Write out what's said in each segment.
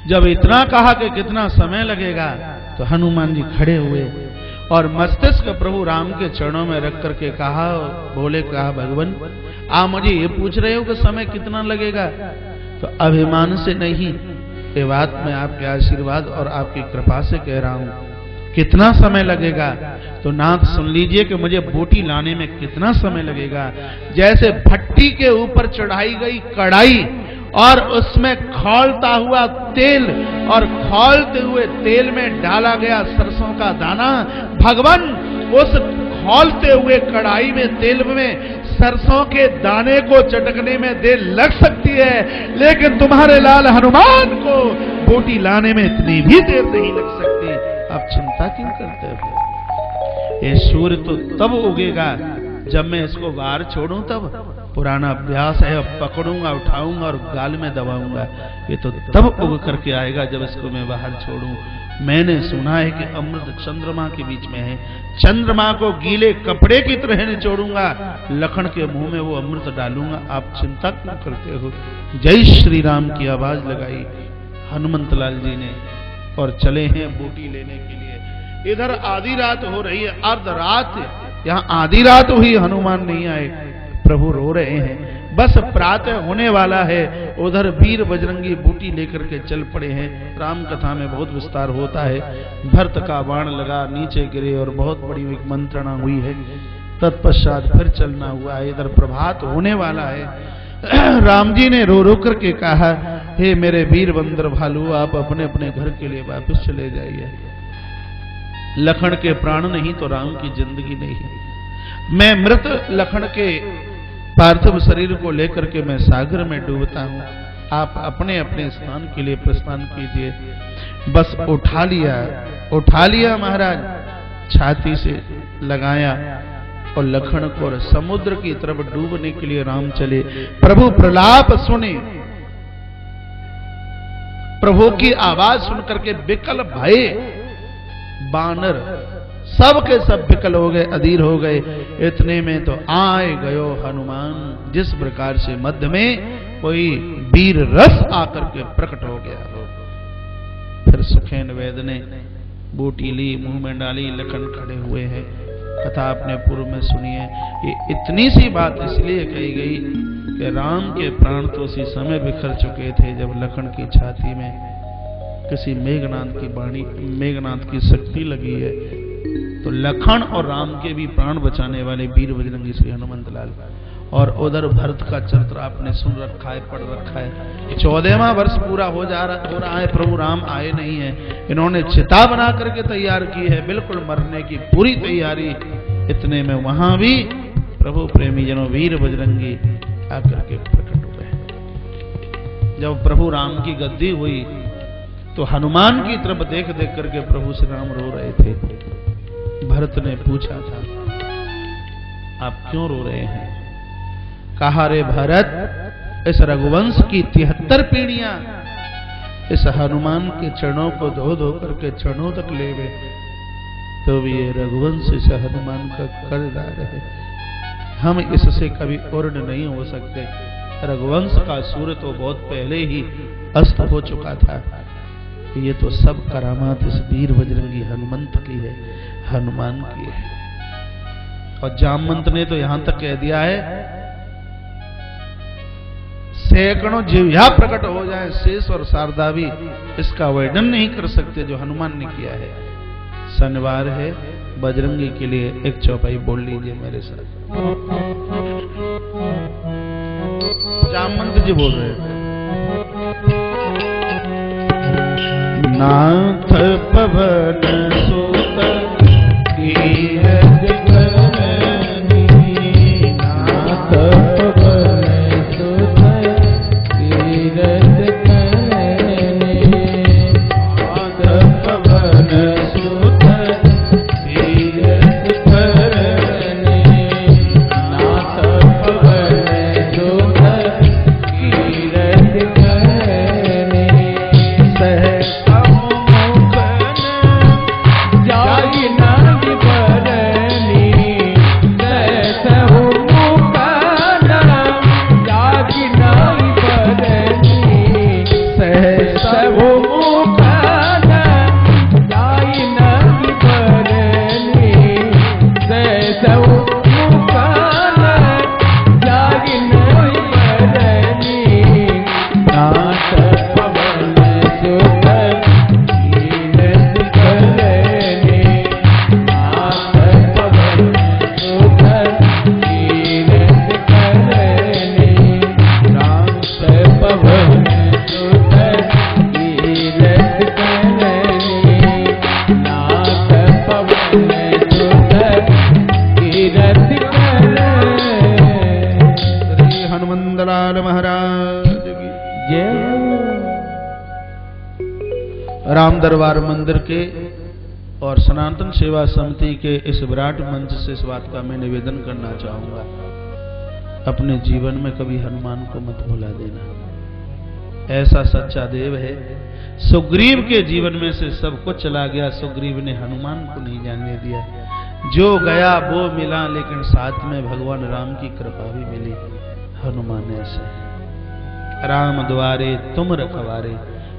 जब इतना कहा कि कितना समय लगेगा, तो हनुमान जी खड़े हुए और मस्तिष्क प्रभु राम के चरणों में रख करके कहा, बोले कहा, भगवान आप मुझे ये पूछ रहे हो कि समय कितना लगेगा? तो अभिमान से नहीं, ये बात मैं आपके आशीर्वाद और आपकी कृपा से कह रहा हूं। कितना समय लगेगा? तो नाथ सुन लीजिए कि मुझे बोटी लाने में कितना समय लगेगा। जैसे भट्टी के ऊपर चढ़ाई गई कढ़ाई और उसमें खौलता हुआ तेल और खौलते हुए तेल में डाला गया सरसों का दाना, भगवान उस खौलते हुए कढ़ाई में तेल में सरसों के दाने को चटकने में देर लग सकती है, लेकिन तुम्हारे लाल हनुमान को बोटी लाने में इतनी भी देर नहीं लग सकती। आप चिंता क्यों करते हो? ये सूर्य तो तब उगेगा जब मैं इसको बाहर छोड़ूं, तब पुराना अभ्यास है, अब पकड़ूंगा, उठाऊंगा और गाल में दबाऊंगा। ये तो तब उग करके आएगा जब इसको मैं बाहर छोड़ूं। मैंने सुना है कि अमृत चंद्रमा के बीच में है, चंद्रमा को गीले कपड़े की तरह निचोड़ूंगा, लखन के मुंह में वो अमृत डालूंगा। आप चिंता क्यों करते हो? जय श्री राम की आवाज लगाई हनुमंत लाल जी ने और चले हैं बूटी लेने के लिए। इधर आधी रात हो रही है, अर्ध रात, यहाँ आधी रात हुई, हनुमान नहीं आए, प्रभु रो रहे हैं। बस प्रातः होने वाला है, उधर वीर बजरंगी बूटी लेकर के चल पड़े हैं। राम कथा में बहुत विस्तार होता है। भरत का बाण लगा, नीचे गिरे और बहुत बड़ी एक मंत्रणा हुई है। तत्पश्चात फिर चलना हुआ है, इधर प्रभात होने वाला है। राम जी ने रो रो करके कहा, हे मेरे वीर बंदर भालू, आप अपने अपने घर के लिए वापस चले जाइए। लखन के प्राण नहीं तो राम की जिंदगी नहीं। मैं मृत लखन के पार्थिव शरीर को लेकर के मैं सागर में डूबता हूं, आप अपने अपने स्थान के लिए प्रस्थान कीजिए। बस उठा लिया महाराज, छाती से लगाया और लखन को समुद्र की तरफ डूबने के लिए राम चले। प्रभु प्रलाप सुने, प्रभु की आवाज सुनकर के विकल भये बानर सब के सब विकल हो गए, अधीर हो गए। इतने में तो आए गयो हनुमान, जिस प्रकार से मध्य में कोई वीर रस आकर के प्रकट हो गया हो। फिर सुखेन वैद्य ने बूटी ली, मुंह में डाली, लखन खड़े हुए हैं। कथा आपने पूर्व में सुनी है। ये इतनी सी बात इसलिए कही गई कि राम के प्राण तो उसी समय बिखर चुके थे जब लखन की छाती में किसी मेघनाथ की वाणी, मेघनाथ की शक्ति लगी है। तो लखन और राम के भी प्राण बचाने वाले वीर बजरंगी श्री हनुमंत लाल। और उधर भरत का चरित्र आपने सुन रखा है, पढ़ रखा है। 14वां वर्ष पूरा हो रहा है, प्रभु राम आए नहीं है। इन्होंने चिता बना करके तैयार की है, बिल्कुल मरने की पूरी तैयारी। इतने में वहां भी प्रभु प्रेमी जनों वीर बजरंगी आकर के प्रकट हुए। जब प्रभु राम की गद्दी हुई तो हनुमान की तरफ देख देख करके प्रभु श्री राम रो रहे थे। भरत ने पूछा था, आप क्यों रो रहे हैं? कहा, रे भरत, इस रघुवंश की 73 पीढ़ियां इस हनुमान के चरणों को धो धो करके चरणों तक ले गए, तो भी ये रघुवंश इस हनुमान का कर्जदार है। हम इससे कभी उर्ण नहीं हो सकते। रघुवंश का सूर्य तो बहुत पहले ही अस्त हो चुका था। ये तो सब करामात इस वीर बजरंगी हनुमंत की है, हनुमान की है। और जामवंत ने तो यहां तक कह दिया है, सैकड़ों जिह्वा प्रकट हो जाए, शेष और शारदा भी इसका वर्णन नहीं कर सकते जो हनुमान ने किया है। शनिवार है, बजरंगी के लिए एक चौपाई बोल लीजिए मेरे साथ। जामवंत जी बोल रहे हैं, नाथ पवन सुत कीरत करनी, नाथ पवन सुत कीरत करनी, नाथ पवन सुत कीरत करनी, नाथ पवन सुत कीरत करनी, सह राम दरबार मंदिर के और सनातन सेवा समिति के इस विराट मंच से इस बात का मैं निवेदन करना चाहूंगा, अपने जीवन में कभी हनुमान को मत भुला देना। ऐसा सच्चा देव है। सुग्रीव के जीवन में से सब कुछ चला गया, सुग्रीव ने हनुमान को नहीं जाने दिया। जो गया वो मिला, लेकिन साथ में भगवान राम की कृपा भी मिली। हनुमान ऐसे राम द्वारे तुम रखवारे,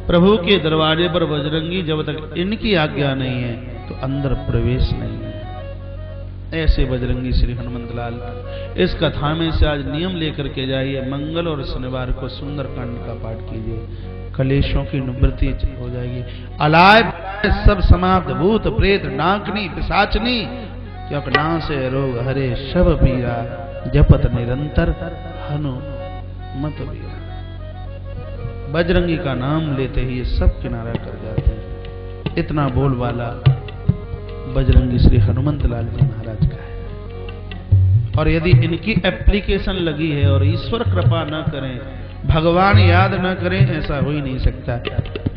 प्रभु के दरवाजे पर बजरंगी जब तक इनकी आज्ञा नहीं है तो अंदर प्रवेश नहीं है। ऐसे बजरंगी श्री हनुमंत लाल। इस कथा में से आज नियम लेकर के जाइए, मंगल और शनिवार को सुंदर कांड का पाठ कीजिए, कलेशों की निवृत्ति हो जाएगी। अलाय सब समाप्त, भूत प्रेत नाकनी पिशाचनी, क्योंकि ना से रोग हरे शब पीरा, जपत निरंतर हनुमत वीरा। बजरंगी का नाम लेते ही ये सब किनारा कर जाते हैं। इतना बोलबाला बजरंगी श्री हनुमंत लाल जी महाराज का है। और यदि इनकी एप्लीकेशन लगी है और ईश्वर कृपा न करें, भगवान याद न करें, ऐसा हो ही नहीं सकता।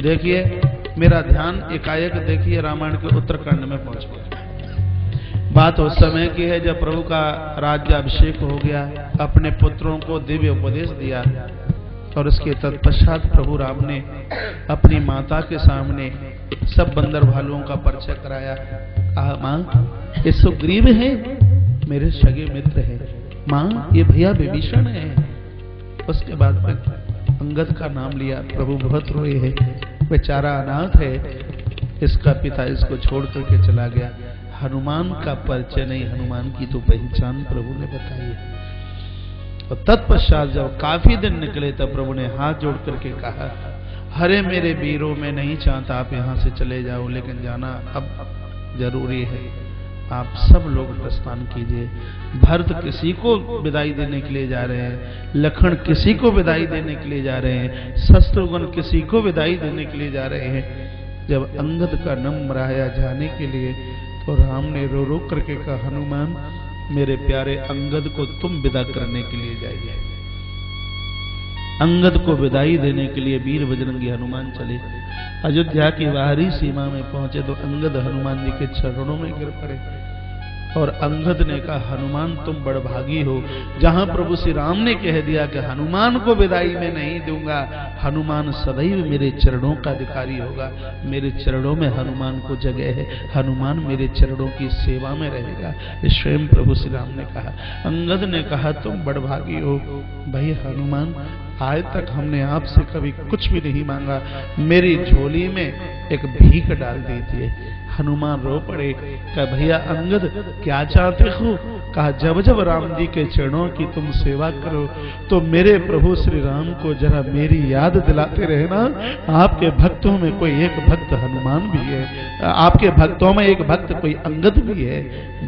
देखिए मेरा ध्यान एकाएक देखिए रामायण के उत्तरकांड में पहुंच गया। बात उस समय की है जब प्रभु का राज्याभिषेक हो गया, अपने पुत्रों को दिव्य उपदेश दिया और उसके तत्पश्चात प्रभु राम ने अपनी माता के सामने सब बंदर भालुओं का परिचय कराया। कहा माँ ये सुग्रीव है, मेरे सगे मित्र है। माँ ये भैया विभीषण है। उसके बाद में अंगद का नाम लिया। प्रभु बहुत रोए है, बेचारा अनाथ है, इसका पिता इसको छोड़ करके चला गया। हनुमान का परिचय नहीं, हनुमान की तो पहचान प्रभु ने बताई है। और तत्पश्चात जब काफी दिन निकले तब प्रभु ने हाथ जोड़ करके कहा, हरे मेरे वीरों, मैं नहीं चाहता आप यहाँ से चले जाओ, लेकिन जाना अब जरूरी है। आप सब लोग प्रस्थान कीजिए। भरत किसी को विदाई देने के लिए जा रहे हैं, लखन किसी को विदाई देने के लिए जा रहे हैं, शत्रुघ्न किसी को विदाई देने के लिए जा रहे हैं। जब अंगद का नमराया जाने के लिए तो राम ने रो रो करके कहा, हनुमान मेरे प्यारे अंगद को तुम विदा करने के लिए जाइए। अंगद को विदाई देने के लिए वीर बजरंगी हनुमान चले। अयोध्या की बाहरी सीमा में पहुंचे तो अंगद हनुमान जी के चरणों में गिर पड़े और अंगद ने कहा, हनुमान तुम बड़भागी हो। जहां प्रभु श्री राम ने कह दिया कि हनुमान को विदाई में नहीं दूंगा, हनुमान सदैव मेरे चरणों का अधिकारी होगा, मेरे चरणों में हनुमान को जगह है, हनुमान मेरे चरणों की सेवा में रहेगा। स्वयं प्रभु श्री राम ने कहा। अंगद ने कहा, तुम बड़भागी हो भाई हनुमान, आज तक हमने आपसे कभी कुछ भी नहीं मांगा, मेरी झोली में एक भीख डाल दीजिए। हनुमान रो पड़े। कहा, भैया अंगद क्या चाहते हो? कहा, जब जब राम जी के चरणों की तुम सेवा करो तो मेरे प्रभु श्री राम को जरा मेरी याद दिलाते रहना। आपके भक्तों में कोई एक भक्त हनुमान भी है, आपके भक्तों में एक भक्त कोई अंगद भी है,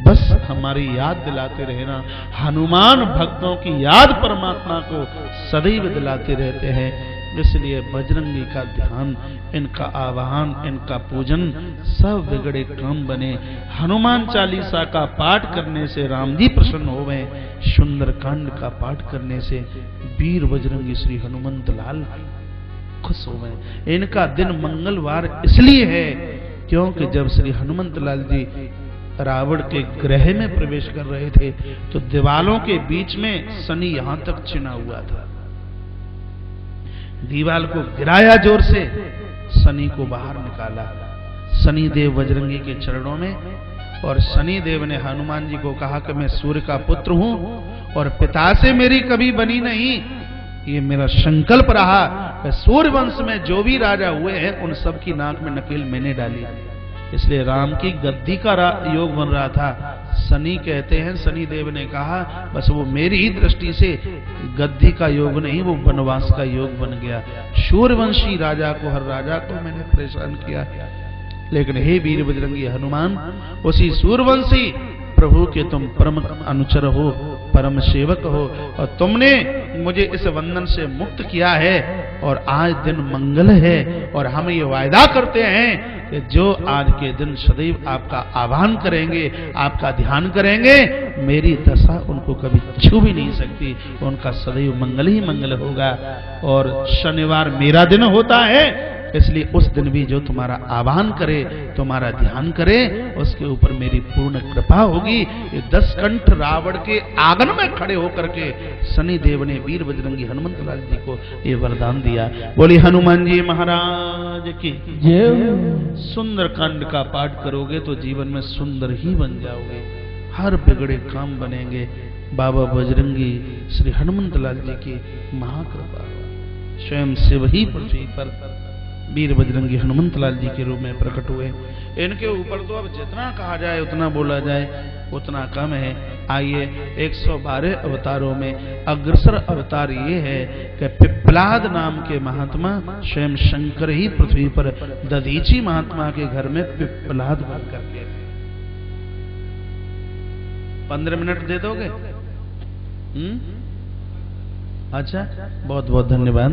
बस हमारी याद दिलाते रहना। हनुमान भक्तों की याद परमात्मा को सदैव दिलाते रहते हैं। इसलिए बजरंगी का ध्यान, इनका आवाहन, इनका पूजन, सब बिगड़े काम बने। हनुमान चालीसा का पाठ करने से राम जी प्रसन्न हो गए, सुंदरकांड का पाठ करने से वीर बजरंगी श्री हनुमंत लाल खुश हो गए। इनका दिन मंगलवार इसलिए है क्योंकि जब श्री हनुमंत लाल जी रावण के गृह में प्रवेश कर रहे थे तो दीवालों के बीच में शनि यहां तक चिना हुआ था। दीवाल को गिराया जोर से, शनि को बाहर निकाला। शनि देव बजरंगी के चरणों में, और शनि देव ने हनुमान जी को कहा कि मैं सूर्य का पुत्र हूं और पिता से मेरी कभी बनी नहीं, ये मेरा संकल्प रहा। सूर्य वंश में जो भी राजा हुए हैं उन सब की नाक में नकेल मैंने डाली। इसलिए राम की गद्दी का योग बन रहा था। शनि कहते हैं, शनि देव ने कहा बस वो मेरी ही दृष्टि से गद्दी का योग नहीं, वो वनवास का योग बन गया। सूर्यवंशी राजा को, हर राजा को मैंने परेशान किया। लेकिन हे वीर बजरंगी हनुमान, उसी सूर्यवंशी प्रभु के तुम परम अनुचर हो, परम सेवक हो, और तुमने मुझे इस बंधन से मुक्त किया है। और आज दिन मंगल है और हम ये वायदा करते हैं कि जो आज के दिन सदैव आपका आह्वान करेंगे, आपका ध्यान करेंगे, मेरी दशा उनको कभी छू भी नहीं सकती, उनका सदैव मंगल ही मंगल होगा। और शनिवार मेरा दिन होता है, इसलिए उस दिन भी जो तुम्हारा आह्वान करे, तुम्हारा ध्यान करे, उसके ऊपर मेरी पूर्ण कृपा होगी। ये 10 कंठ रावण के आंगन में खड़े होकर के शनि देव ने वीर बजरंगी हनुमंत लाल जी को ये वरदान दिया। बोली हनुमान जी महाराज की जय। सुंदर कांड का पाठ करोगे तो जीवन में सुंदर ही बन जाओगे, हर बिगड़े काम बनेंगे। बाबा बजरंगी श्री हनुमंत लाल जी की महाकृपा, स्वयं शिव ही पृथ्वी पर वीर बजरंगी हनुमंत लाल जी के रूप में प्रकट हुए। इनके ऊपर तो अब जितना कहा जाए उतना बोला जाए उतना कम है। आइए 112 अवतारों में अग्रसर अवतार ये है कि पिप्पलाद नाम के महात्मा स्वयं शंकर ही पृथ्वी पर दधीची महात्मा के घर में पिप्पलाद बन करके। 15 मिनट दे दोगे? अच्छा, बहुत बहुत धन्यवाद।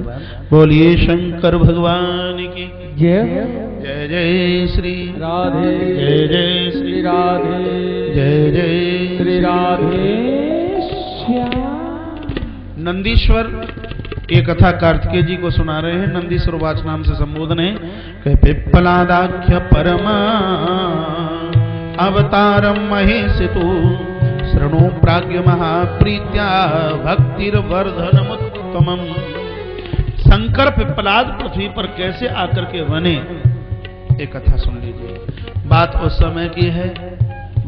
बोलिए शंकर भगवान की जय। जय जय श्री राधे, जय जय श्री राधे, जय जय श्री राधे श्याम। नंदीश्वर ये कथा कार्तिकेय जी को सुना रहे हैं। नंदीश्वर वाच नाम से संबोधन है कि पिप्पलादाख्य परमा अवतारम महेशितु शृणु प्राज्ञ महाप्रीत्या भक्तिर्वर्धनमुत्तमम्। शंकर पिप्पलाद पृथ्वी पर कैसे आकर के बने, एक कथा सुन लीजिए। बात उस समय की है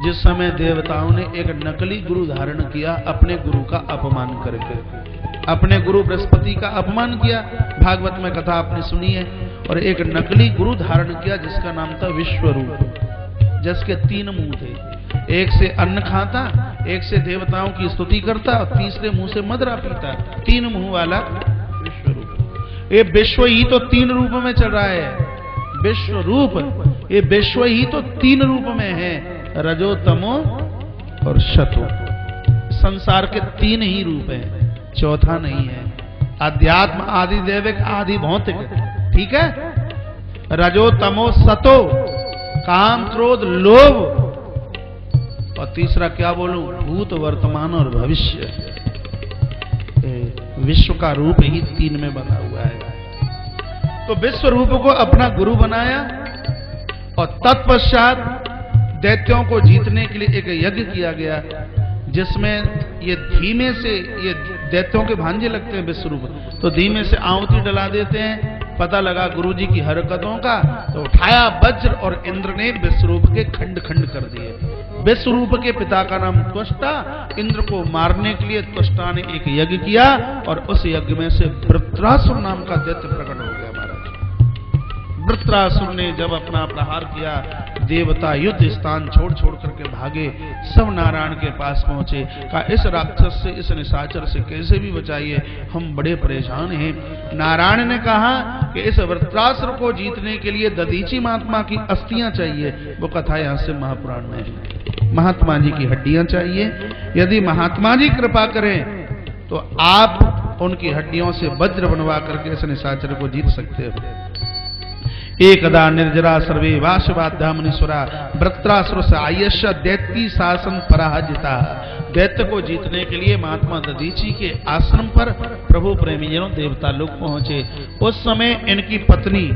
जिस समय देवताओं ने एक नकली गुरु धारण किया, अपने गुरु का अपमान करके। अपने गुरु बृहस्पति का अपमान किया, भागवत में कथा आपने सुनी है। और एक नकली गुरु धारण किया जिसका नाम था विश्वरूप, जिसके 3 मुंह थे। एक से अन्न खाता, एक से देवताओं की स्तुति करता और तीसरे मुंह से मदरा पीता। 3 मुंह वाला विश्वरूप। ये विश्व ही तो 3 रूप में चल रहा है। विश्वरूप, ये विश्व ही तो 3 रूप में है, रजो तमो और शतो। संसार के 3 ही रूप हैं, चौथा नहीं है। अध्यात्म, आदि दैविक, आदि भौतिक, ठीक है। रजो तमो सतो, काम क्रोध लोभ, और तीसरा क्या बोलूं, भूत वर्तमान और भविष्य। विश्व का रूप ही 3 में बना हुआ है। तो विश्व रूप को अपना गुरु बनाया और तत्पश्चात दैत्यों को जीतने के लिए एक यज्ञ किया गया, जिसमें ये धीमे से, ये दैत्यों के भांजे लगते हैं विश्व रूप, तो धीमे से आहुति डला देते हैं। पता लगा गुरुजी की हरकतों का, तो उठाया वज्र और इंद्र ने विश्वरूप के खंड खंड कर दिए। विश्वरूप के पिता का नाम त्वष्टा, इंद्र को मारने के लिए त्वष्टा ने एक यज्ञ किया और उस यज्ञ में से वृत्रासुर नाम का दैत्य प्रकट हो गया महाराज। वृत्रासुर ने जब अपना प्रहार किया, देवता युद्ध स्थान छोड़ छोड़ करके भागे, सब नारायण के पास पहुंचे। कहा इस राक्षस से, इस निशाचर से कैसे भी बचाइए, हम बड़े परेशान हैं। नारायण ने कहा कि इस वृत्रासुर को जीतने के लिए दधीची महात्मा की अस्थियां चाहिए। वो कथा यहाँ से महापुराण में है। महात्मा जी की हड्डियां चाहिए। यदि महात्मा जी कृपा करें तो आप उनकी हड्डियों से वज्र बनवा करके इस निशाचर को जीत सकते हो। एकदा निर्जरा सर्वे वाशवाद्या मुनीश्वरा वृत्रासुर से आयश दैत्य शासन पराजिता। दैत्य को जीतने के लिए महात्मा दधीची के आश्रम पर प्रभु प्रेमीजनों देवता लोग पहुंचे। उस समय इनकी पत्नी,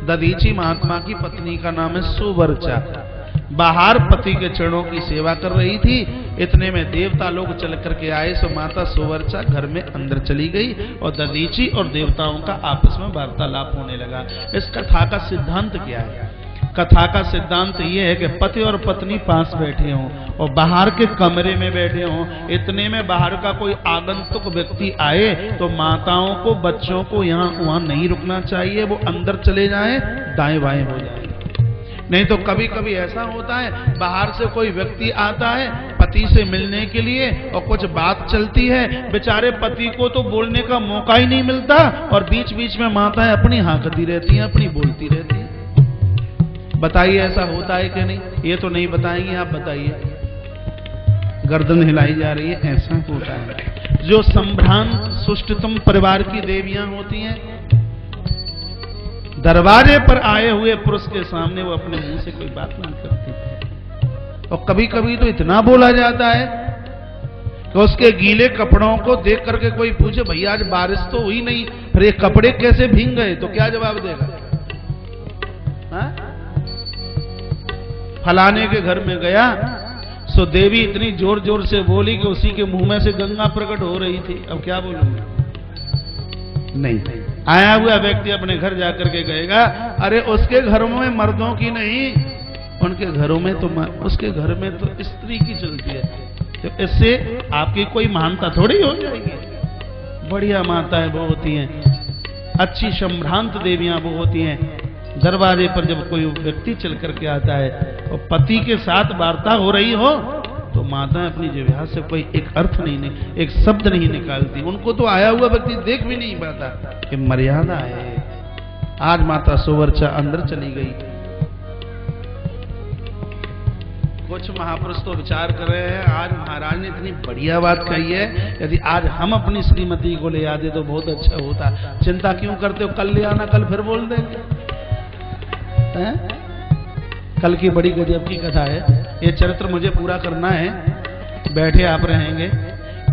दधीची महात्मा की पत्नी का नाम है सुवर्चा, बाहर पति के चरणों की सेवा कर रही थी। इतने में देवता लोग चल करके आए, सो माता सुवर्चा घर में अंदर चली गई और दधीची और देवताओं का आपस में वार्तालाप होने लगा। इस कथा का सिद्धांत क्या है? कथा का सिद्धांत ये है कि पति और पत्नी पास बैठे हों और बाहर के कमरे में बैठे हों। इतने में बाहर का कोई आगंतुक व्यक्ति आए तो माताओं को, बच्चों को यहाँ वहां नहीं रुकना चाहिए, वो अंदर चले जाएं, दाएं बाएं हो जाए। नहीं तो कभी कभी ऐसा होता है, बाहर से कोई व्यक्ति आता है पति से मिलने के लिए और कुछ बात चलती है, बेचारे पति को तो बोलने का मौका ही नहीं मिलता और बीच बीच में माताएं अपनी हाँकती रहती हैं, अपनी बोलती रहती हैं। बताइए ऐसा होता है कि नहीं? ये तो नहीं बताएंगे, आप बताइए। गर्दन हिलाई जा रही है, ऐसा होता है। जो संभ्रांत सुष्टतम परिवार की देवियां होती हैं, दरवाजे पर आए हुए पुरुष के सामने वो अपने मुंह से कोई बात नहीं करती। और कभी कभी तो इतना बोला जाता है कि उसके गीले कपड़ों को देख करके कोई पूछे, भैया आज बारिश तो हुई नहीं, फिर ये कपड़े कैसे भीग गए? तो क्या जवाब देगा? फलाने के घर में गया, सो देवी इतनी जोर जोर से बोली कि उसी के मुंह में से गंगा प्रकट हो रही थी। अब क्या बोलूंगा? नहीं, आया हुआ व्यक्ति अपने घर जाकर के कहेगा, अरे उसके घरों में मर्दों की नहीं, उनके घरों में तो उसके घर में तो स्त्री की चलती है। तो इससे आपकी कोई महानता थोड़ी हो जाएगी। बढ़िया माताएं वो होती हैं, अच्छी संभ्रांत देवियां वो होती हैं। दरवाजे पर जब कोई व्यक्ति चल करके आता है और पति के साथ वार्ता हो रही हो तो माताएं अपनी जिह्वा से कोई एक अर्थ नहीं, एक शब्द नहीं निकालती। उनको तो आया हुआ व्यक्ति देख भी नहीं पाता। ये मर्यादा है। आज माता सुवर्चा अंदर चली गई। कुछ महापुरुष तो विचार कर रहे हैं, आज महाराज ने इतनी बढ़िया बात कही है, यदि आज हम अपनी श्रीमती को ले आते तो बहुत अच्छा होता। चिंता क्यों करते हो? कल ले आना, कल फिर बोल देंगे। कल की बड़ी गजब की कथा है। ये चरित्र मुझे पूरा करना है, बैठे आप रहेंगे।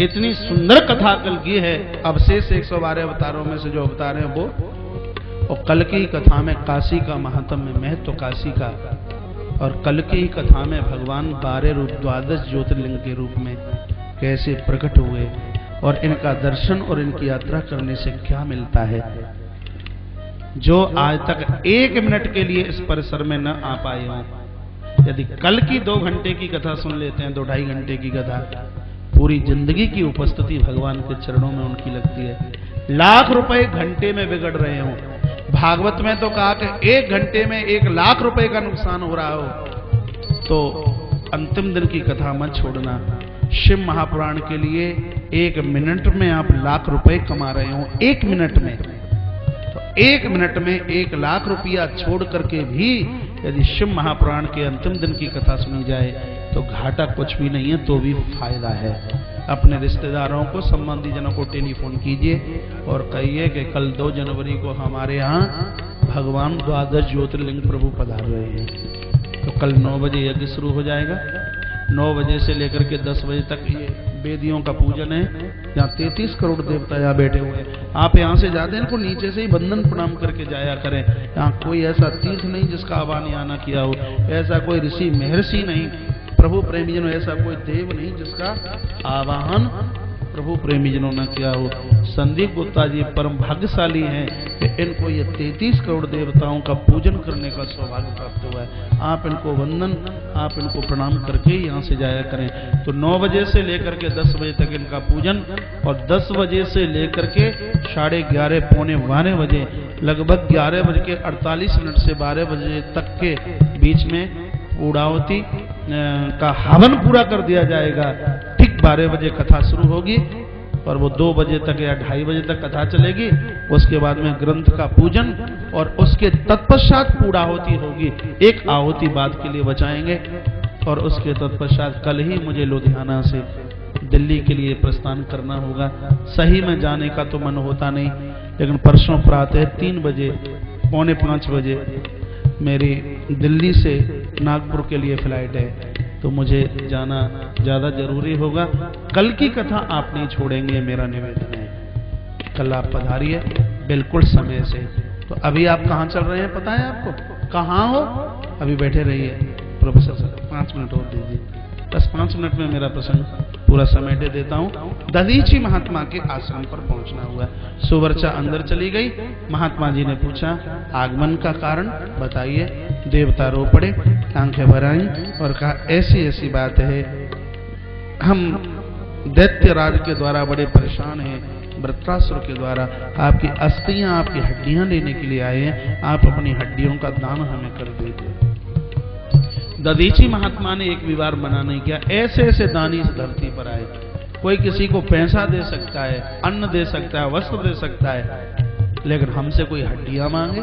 इतनी सुंदर कथा कल की है। अवशेष 112 अवतारों में से जो अवतार हैं वो, और कल की कथा में काशी का महात्म्य, महत्व काशी का, और कल की कथा में भगवान 12 रूप 12 ज्योतिर्लिंग के रूप में कैसे प्रकट हुए और इनका दर्शन और इनकी यात्रा करने से क्या मिलता है। जो आज तक 1 मिनट के लिए इस परिसर में न आ पाए हों, यदि कल की 2 घंटे की कथा सुन लेते हैं, 2-2.5 घंटे की कथा, पूरी जिंदगी की उपस्थिति भगवान के चरणों में उनकी लगती है। लाख रुपए घंटे में बिगड़ रहे हों, भागवत में तो कहा कि 1 घंटे में 1 लाख रुपए का नुकसान हो रहा हो, तो अंतिम दिन की कथा मत छोड़ना। शिव महापुराण के लिए 1 मिनट में आप लाख रुपए कमा रहे हो, 1 मिनट में, तो 1 मिनट में 1 लाख रुपया छोड़ करके भी यदि शिव महापुराण के अंतिम दिन की कथा सुनी जाए तो घाटा कुछ भी नहीं है, तो भी फायदा है। अपने रिश्तेदारों को, संबंधी जनों को टेलीफोन कीजिए और कहिए कि कल 2 जनवरी को हमारे यहाँ भगवान 12 ज्योतिर्लिंग प्रभु पधार रहे हैं। तो कल 9 बजे यज्ञ शुरू हो जाएगा। 9 बजे से लेकर के 10 बजे तक ये वेदियों का पूजन है। यहाँ 33 करोड़ देवता यहाँ बैठे हुए हैं। आप यहाँ से जाते हैं, इनको नीचे से ही बंधन प्रणाम करके जाया करें। यहाँ कोई ऐसा तीर्थ नहीं जिसका आह्वान यहाँ न किया हो, ऐसा कोई ऋषि महर्षि नहीं, प्रभु प्रेमी जनों ऐसा कोई देव नहीं जिसका आवाहन प्रभु प्रेमी जनों ने किया हो। संदीप गुप्ता जी परम भाग्यशाली हैं कि इनको ये 33 करोड़ देवताओं का पूजन करने का सौभाग्य प्राप्त हुआ है। आप इनको वंदन, आप इनको प्रणाम करके यहाँ से जाया करें। तो 9 बजे से लेकर के 10 बजे तक इनका पूजन, और 10 बजे से लेकर के 11:30 पौने 12 बजे, लगभग 11 बज के 48 मिनट से 12 बजे तक के बीच में पूर्णाहुति का हवन पूरा कर दिया जाएगा। ठीक 12 बजे कथा शुरू होगी और वो 2 बजे तक या 2:30 बजे तक कथा चलेगी। उसके बाद में ग्रंथ का पूजन और उसके तत्पश्चात पूर्णाहुति होगी। 1 आहुति बाद के लिए बचाएंगे और उसके तत्पश्चात कल ही मुझे लुधियाना से दिल्ली के लिए प्रस्थान करना होगा। सही में जाने का तो मन होता नहीं, लेकिन परसों प्रातः 3 बजे, पौने 5 बजे मेरी दिल्ली से नागपुर के लिए फ्लाइट है, तो मुझे जाना ज़्यादा जरूरी होगा। कल की कथा आप नहीं छोड़ेंगे, मेरा निवेदन है। कल आप पधारिए बिल्कुल समय से। तो अभी आप कहाँ चल रहे हैं पता है आपको? कहाँ हो? अभी बैठे रहिए। प्रोफेसर सर 5 मिनट और दीजिए, बस 5 मिनट में मेरा प्रसंग पूरा समेट देता हूँ। दधीची महात्मा के आश्रम पर पहुंचना हुआ। सुवर्चा अंदर चली गई। महात्मा जी ने पूछा आगमन का कारण बताइए। देवता रो पड़े, आंखें भर आई और कहा ऐसी ऐसी बात है, हम दैत्य राज के द्वारा बड़े परेशान हैं, वृत्रासुर के द्वारा आपकी अस्थियां, आपकी हड्डियां लेने के लिए आए हैं, आप अपनी हड्डियों का दान हमें कर दीजिए। दधीची महात्मा ने एक भी बार मना नहीं किया। ऐसे ऐसे दानी इस धरती पर आए, कोई किसी को पैसा दे सकता है, अन्न दे सकता है, वस्त्र दे सकता है, लेकिन हमसे कोई हड्डियां मांगे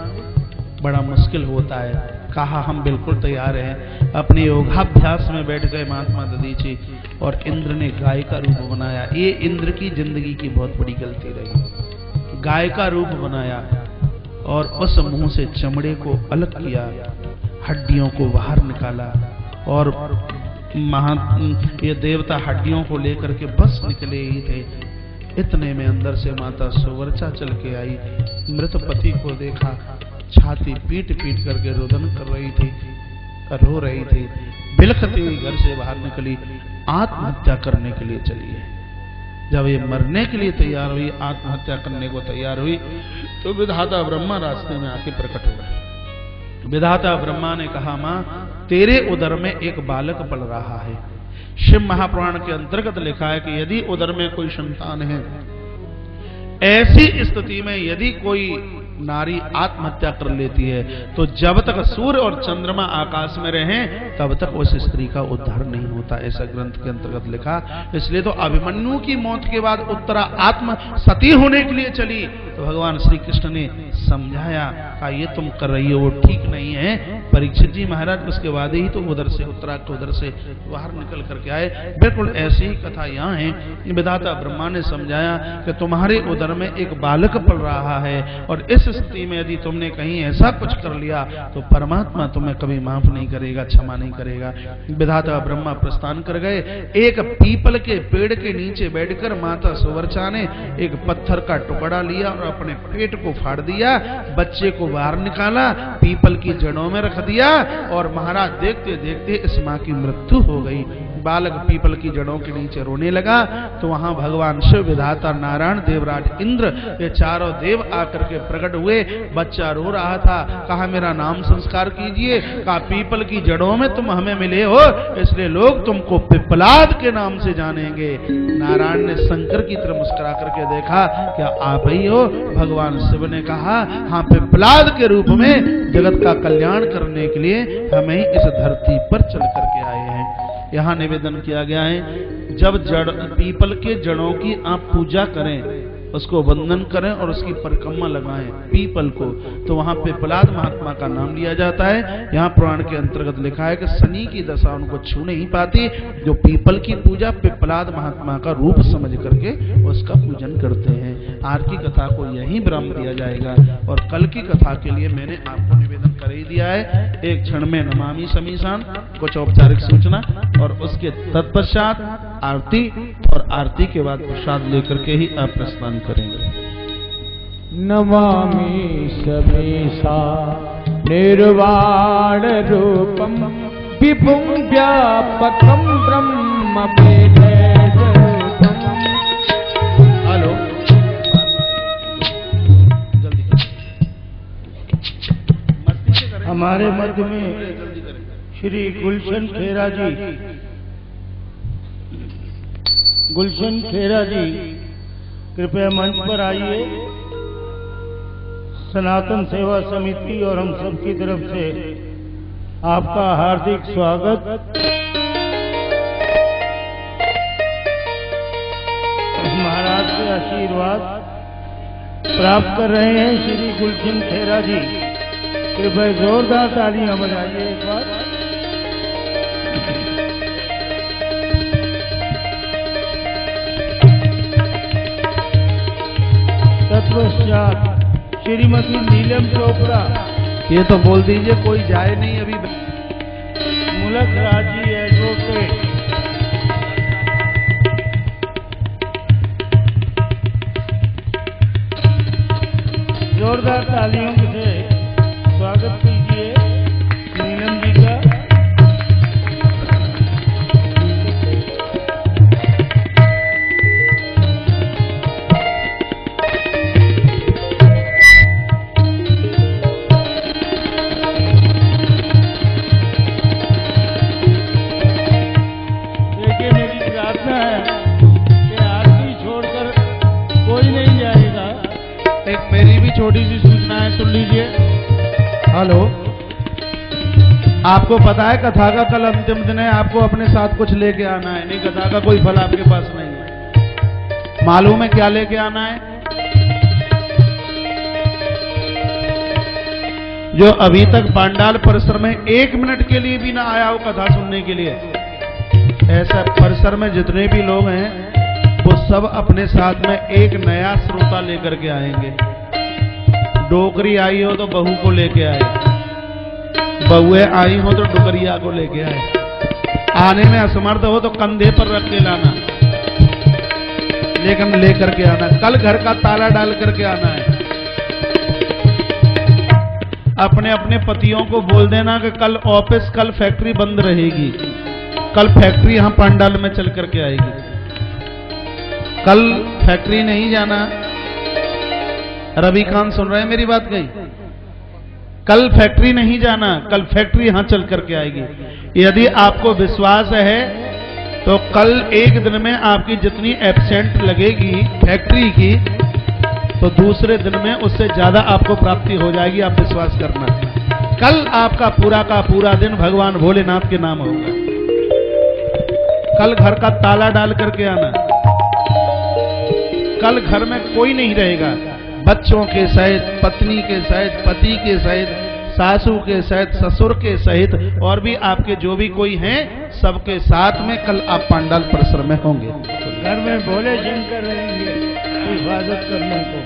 बड़ा मुश्किल होता है। कहा हम बिल्कुल तैयार हैं। अपने योगाभ्यास में बैठ गए महात्मा दधीची और इंद्र ने गाय का रूप बनाया। ये इंद्र की जिंदगी की बहुत बड़ी गलती रही। गाय का रूप बनाया और उस मुंह से चमड़े को अलग किया, हड्डियों को बाहर निकाला और ये देवता हड्डियों को लेकर के बस निकले ही थे। इतने में अंदर से माता सुवर्चा चल के आई। मृत पति को देखा, छाती पीट पीट करके रुदन कर रही थी। रो रही थी, बिलखती हुई घर से बाहर निकली, आत्महत्या करने के लिए चली है। जब ये मरने के लिए तैयार हुई, आत्महत्या करने को तैयार हुई, तो विधाता ब्रह्मा रास्ते में आके प्रकट हो गए। विधाता ब्रह्मा ने कहा, मां तेरे उदर में एक बालक पल रहा है। शिव महापुराण के अंतर्गत लिखा है कि यदि उदर में कोई संतान है, ऐसी स्थिति में यदि कोई नारी आत्महत्या कर लेती है, तो जब तक सूर्य और चंद्रमा आकाश में रहें तब तक उस स्त्री का उद्धार नहीं होता, ऐसा ग्रंथ के अंतर्गत लिखा। इसलिए तो अभिमन्यु की मौत के बाद उत्तरा आत्म सती होने के लिए चली, तो भगवान श्री कृष्ण ने समझाया, कहा ये तुम कर रही हो वो ठीक नहीं है। परीक्षित जी महाराज उसके बाद ही तो उधर से उत्तरा के उधर से बाहर निकल करके आए। बिल्कुल ऐसी ही कथा यहाँ है। विधाता ब्रह्मा ने समझाया कि तुम्हारे उदर में एक बालक पल रहा है, और इस स्थिति में यदि तुमने कहीं ऐसा कुछ कर लिया तो परमात्मा तुम्हें कभी माफ नहीं करेगा, क्षमा नहीं करेगा। विधाता ब्रह्मा प्रस्थान कर गए। एक पीपल के पेड़ के नीचे बैठकर माता सुवर्चा ने एक पत्थर का टुकड़ा लिया और अपने पेट को फाड़ दिया, बच्चे को बाहर निकाला, पीपल की जड़ों में रख दिया, और महाराज देखते देखते इस मां की मृत्यु हो गई। बालक पीपल की जड़ों के नीचे रोने लगा, तो वहां भगवान शिव, विधाता नारायण, देवराज इंद्र, ये चारों देव आकर के प्रकट हुए। बच्चा रो रहा था, कहा मेरा नाम संस्कार कीजिए। कहा पीपल की जड़ों में तुम हमें मिले हो, इसलिए लोग तुमको पिपलाद के नाम से जानेंगे। नारायण ने शंकर की तरफ मुस्कुरा करके देखा, क्या आप ही हो? भगवान शिव ने कहा, हाँ, पिपलाद के रूप में जगत का कल्याण करने के लिए हमें इस धरती पर चल करके आए हैं। यहाँ निवेदन किया गया है, जब जड़ पीपल के जड़ों की आप पूजा करें, उसको वंदन करें और उसकी परिक्रमा लगाएं पीपल को, तो वहां पे पिपलाद महात्मा का नाम लिया जाता है। यहाँ पुराण के अंतर्गत लिखा है कि शनि की दशा उनको छू नहीं पाती, जो पीपल की पूजा पिपलाद महात्मा का रूप समझ करके उसका पूजन करते हैं। आज की कथा को यहीं विराम दिया जाएगा, और कल की कथा के लिए मैंने आपको निवेदन कर ही दिया है। एक क्षण में नमामि समीसान, कुछ औपचारिक सूचना, और उसके तत्पश्चात आरती, और आरती के बाद प्रसाद लेकर के ही आप प्रस्थान करेंगे। नमामि समीसा निर्वाण रूपम विभुं व्यापकं ब्रह्म वेदरूपम। हेलो, हमारे मध्य में श्री गुलशन खेरा जी, गुलशन खेरा जी कृपया मंच पर आइए। सनातन सेवा समिति और हम सब की तरफ से आपका हार्दिक स्वागत। महाराज से आशीर्वाद प्राप्त कर रहे हैं श्री गुलशन खेरा जी। कृपया जोरदार तालियां बजाइए एक बार। तत्पश्चात श्रीमती नीलम चोपड़ा, ये तो बोल दीजिए कोई जाए नहीं अभी। मुलक राजी एडवोकेट, जोरदार तालियों से स्वागत कीजिए नीलम जी का। देखिए, मेरी प्रार्थना है कि आरती छोड़कर कोई नहीं जाएगा। एक मेरी भी छोटी सी सूचना है, सुन लीजिए। हेलो, आपको पता है कथा का कल अंतिम दिन है, आपको अपने साथ कुछ लेके आना है। नहीं, कथा का कोई फल आपके पास नहीं है। मालूम है क्या लेके आना है? जो अभी तक पांडाल परिसर में 1 मिनट के लिए भी ना आया हो कथा सुनने के लिए, ऐसा परिसर में जितने भी लोग हैं वो सब अपने साथ में एक नया श्रोता लेकर के आएंगे। डोकरी आई हो तो बहू को लेके आए, बहुएं आई हो तो डुकरिया को लेके आए। आने में असमर्थ हो तो कंधे पर रख के लाना, लेकिन लेकर के आना। कल घर का ताला डाल करके आना है। अपने अपने पतियों को बोल देना कि कल ऑफिस, कल फैक्ट्री बंद रहेगी, कल फैक्ट्री यहां पंडाल में चल करके आएगी। कल फैक्ट्री नहीं जाना। रविकांत सुन रहे हैं मेरी बात? कही कल फैक्ट्री नहीं जाना, कल फैक्ट्री यहां चल करके आएगी। यदि आपको विश्वास है तो कल एक दिन में आपकी जितनी एब्सेंट लगेगी फैक्ट्री की, तो दूसरे दिन में उससे ज्यादा आपको प्राप्ति हो जाएगी। आप विश्वास करना, कल आपका पूरा का पूरा दिन भगवान भोलेनाथ के नाम होगा। कल घर का ताला डाल करके आना। कल घर में कोई नहीं रहेगा, बच्चों के सहित, पत्नी के सहित, पति के सहित, सासू के सहित, ससुर के सहित, और भी आपके जो भी कोई हैं सबके साथ में कल आप पंडाल परिसर में होंगे। घर में भोले शंकर रहेंगे हिफाजत करने को।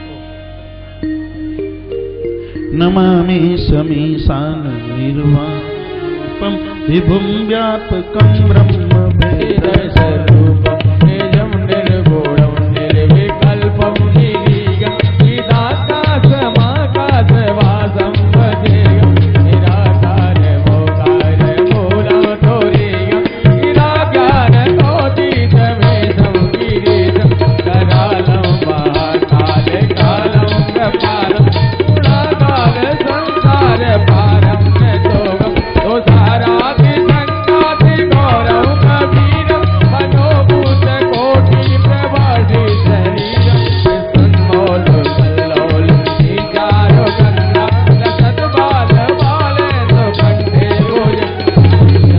नमामि समीशान निर्वापम विभुम व्यापकं ब्रह्म भेद स्वरूपम निजं निर्गुणं निर्विकल्पं निरीगं निराकाशमाकाशवासं भजेयं निराकारमोकार मूलं तोरेयं निराज्ञानकोटितमेशं गिरीशं करालं महाकालकालं प्रपारं गुणाकाल संसार पारं नतोगं दोषाराति संगाति गौरव कबीरं मनोभूत कोटि प्रभाषि शरीरं सन्मोल कल्लोल निचारो गंगा लसत बाल बालेन्द्र कंठे गोजं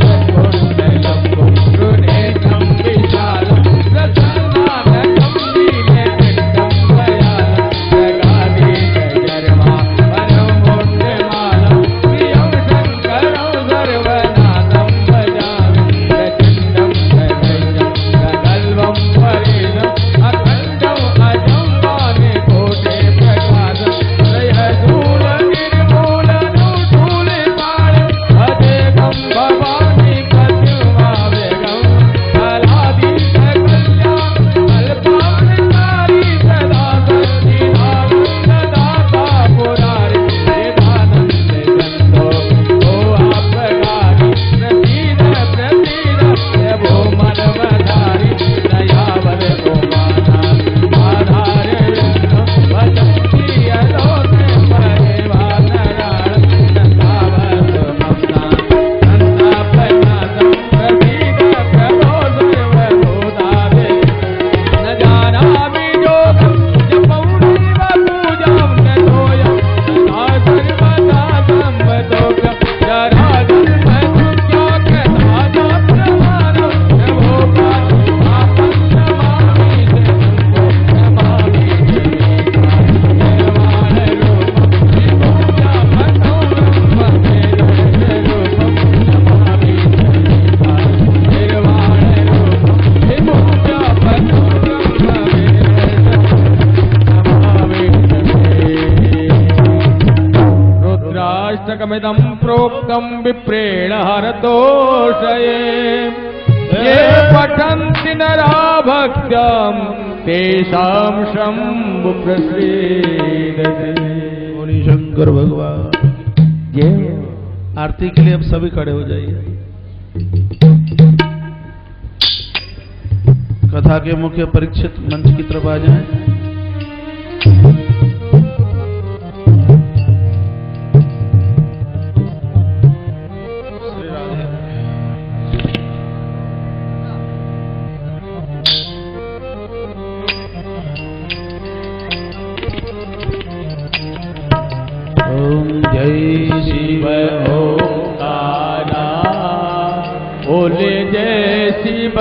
सद्गुरुनयं गुरुनेत्रं विशालं प्रसन्नानकं लीले पिण्डं दयालं जगाधीशजर्मा वनं मुण्डमालं प्रियं शङ्करं सर्वनाथं भजामि प्रचण्डं धनञ्जं प्रगल्भं परेशम् अखण्डं अजं वाणिकोटे प्रकाशं त्रयशूलनिर्मूलनुशूलिपाणिं अदेकं भवानि कद्युमावेगं कलाधीशकल्याणकल्पाणिकारी सदा सच्चिदानन्ददाता पुरारि वेदानन्दचन्द्रो ओ आपगारि प्रसीद प्रसीद प्रभो मनमधारि दयावर गोमाना आधार वचन्ति अलोके परेवा नारायण संतावत ममता संतापनाथं प्रसीद प्रभो सर्वभूतावे न जानामि योगं जपौनैव पूजां न तोयं सदा सर्वदा सम्मतोऽहं जराजन्मसंज्ञातदाताप्रमाणं नमो पाहि पापं नमामि शम्भो नमामि निर्वाणरूपं विभूत्यापतं ब्रह्मवेदरूपं नमामि निर्वाणरूपं विभूत्यापतं रुद्राष्टकमिदं प्रोक्तं विप्रेण हरतोषये ये पठन्ति नरा भक्त्यां तेषां शम्भु प्रसीदति। बोलिए शंकर भगवान। ये आरती के लिए अब सभी खड़े हो जाइए। कथा के मुख्य परीक्षित मंच की तरफ आ जाएं। श्री राधे। ओम जय शिव ओंकारा बोले जय शिव